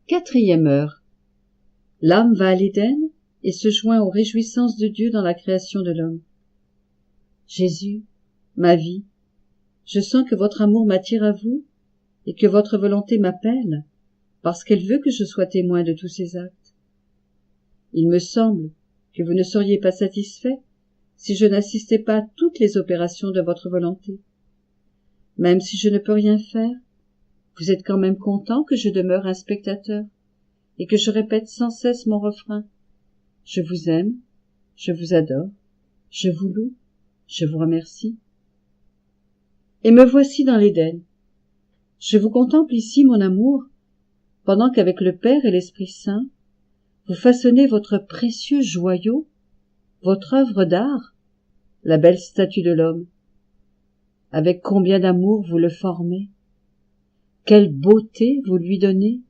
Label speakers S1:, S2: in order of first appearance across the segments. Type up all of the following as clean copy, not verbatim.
S1: Quatrième heure. L'âme va à l'Éden et se joint aux réjouissances de Dieu dans la création de l'homme. Jésus, ma vie, je sens que votre amour m'attire à vous et que votre volonté m'appelle parce qu'elle veut que je sois témoin de tous ces actes. Il me semble que vous ne seriez pas satisfait si je n'assistais pas à toutes les opérations de votre volonté. Même si je ne peux rien faire, vous êtes quand même content que je demeure un spectateur et que je répète sans cesse mon refrain. Je vous aime, je vous adore, je vous loue, je vous remercie. Et me voici dans l'Éden. Je vous contemple ici, mon amour, pendant qu'avec le Père et l'Esprit Saint, vous façonnez votre précieux joyau, votre œuvre d'art, la belle statue de l'homme. Avec combien d'amour vous le formez, quelle beauté vous lui donnez,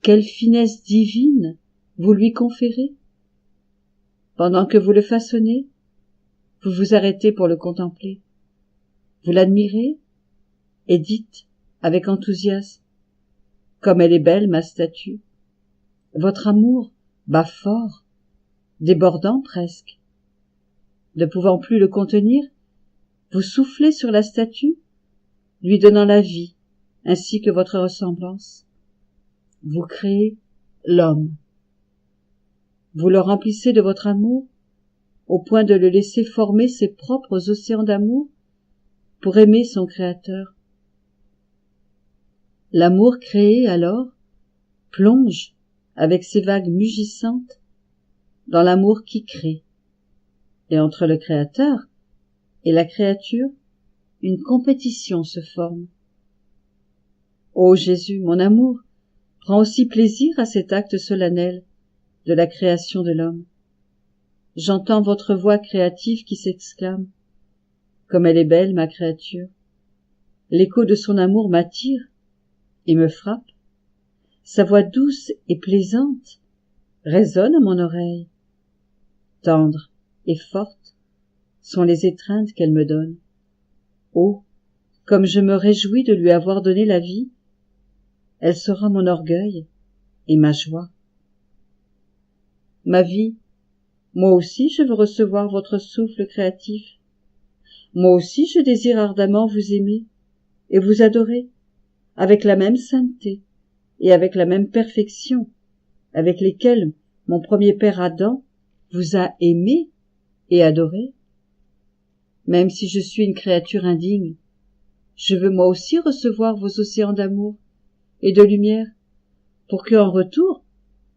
S1: quelle finesse divine vous lui conférez. Pendant que vous le façonnez, vous vous arrêtez pour le contempler. Vous l'admirez et dites avec enthousiasme: comme elle est belle, ma statue. Votre amour bat fort, débordant presque. Ne pouvant plus le contenir, vous soufflez sur la statue, lui donnant la vie, ainsi que votre ressemblance. Vous créez l'homme. Vous le remplissez de votre amour, au point de le laisser former ses propres océans d'amour pour aimer son Créateur. L'amour créé, alors, plonge, avec ses vagues mugissantes, dans l'amour qui crée. Et entre le Créateur et la créature, une compétition se forme. Ô Jésus, mon amour, prend aussi plaisir à cet acte solennel de la création de l'homme. J'entends votre voix créative qui s'exclame: comme elle est belle, ma créature. L'écho de son amour m'attire et me frappe. Sa voix douce et plaisante résonne à mon oreille. Tendre et forte sont les étreintes qu'elle me donne. Oh, comme je me réjouis de lui avoir donné la vie, elle sera mon orgueil et ma joie. Ma vie, moi aussi je veux recevoir votre souffle créatif. Moi aussi je désire ardemment vous aimer et vous adorer avec la même sainteté et avec la même perfection avec lesquelles mon premier père Adam vous a aimé et adoré. Même si je suis une créature indigne, je veux moi aussi recevoir vos océans d'amour et de lumière pour que, en retour,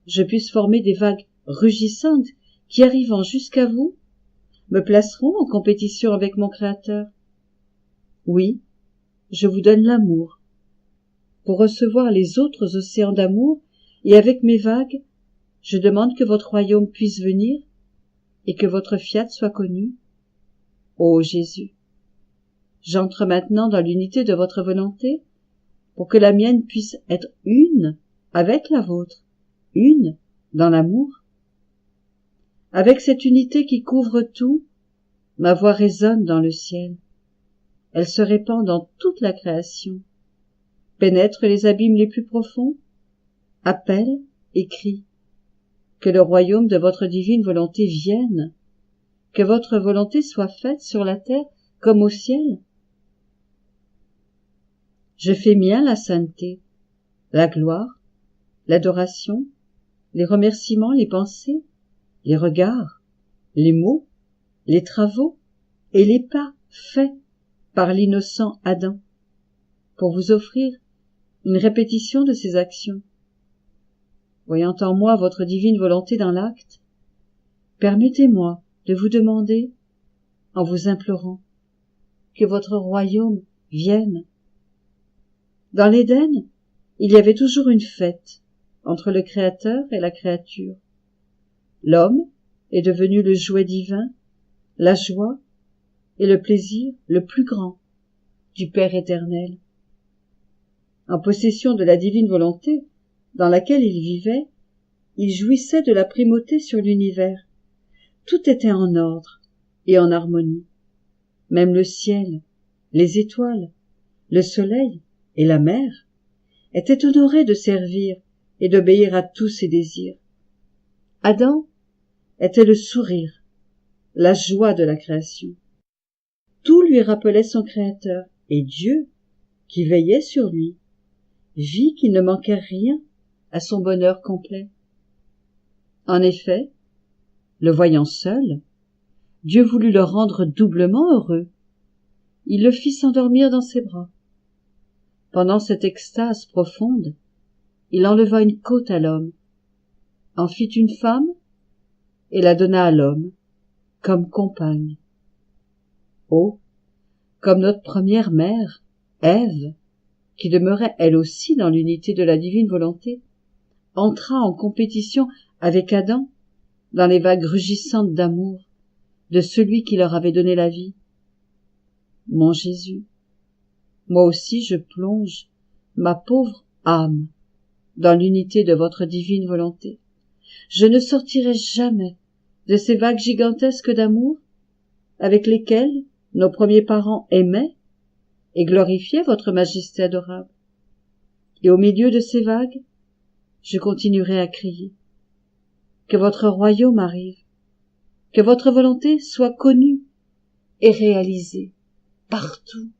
S1: je puisse former des vagues rugissantes qui, arrivant jusqu'à vous, me placeront en compétition avec mon Créateur. Oui, je vous donne l'amour pour recevoir les autres océans d'amour, et avec mes vagues, je demande que votre royaume puisse venir et que votre fiat soit connu. Ô Jésus, j'entre maintenant dans l'unité de votre volonté pour que la mienne puisse être une avec la vôtre, une dans l'amour. Avec cette unité qui couvre tout, ma voix résonne dans le ciel. Elle se répand dans toute la création, pénètre les abîmes les plus profonds, appelle et crie. Que le royaume de votre divine volonté vienne, que votre volonté soit faite sur la terre comme au ciel. Je fais mien la sainteté, la gloire, l'adoration, les remerciements, les pensées, les regards, les mots, les travaux et les pas faits par l'innocent Adam, pour vous offrir une répétition de ces actions. Voyant en moi votre divine volonté dans l'acte, permettez-moi de vous demander, en vous implorant, que votre royaume vienne. Dans l'Éden, il y avait toujours une fête entre le Créateur et la créature. L'homme est devenu le jouet divin, la joie et le plaisir le plus grand du Père éternel. En possession de la divine volonté dans laquelle il vivait, il jouissait de la primauté sur l'univers. Tout était en ordre et en harmonie. Même le ciel, les étoiles, le soleil et la mer étaient honorés de servir et d'obéir à tous ses désirs. Adam était le sourire, la joie de la création. Tout lui rappelait son Créateur, et Dieu, qui veillait sur lui, vit qu'il ne manquait rien à son bonheur complet. En effet, le voyant seul, Dieu voulut le rendre doublement heureux. Il le fit s'endormir dans ses bras. Pendant cette extase profonde, il enleva une côte à l'homme, en fit une femme et la donna à l'homme comme compagne. Oh, comme notre première mère, Ève, qui demeurait elle aussi dans l'unité de la divine volonté, entra en compétition avec Adam dans les vagues rugissantes d'amour de celui qui leur avait donné la vie. Mon Jésus, moi aussi je plonge ma pauvre âme dans l'unité de votre divine volonté. Je ne sortirai jamais de ces vagues gigantesques d'amour avec lesquelles nos premiers parents aimaient et glorifiaient votre majesté adorable. Et au milieu de ces vagues, je continuerai à crier. Que votre royaume arrive, que votre volonté soit connue et réalisée partout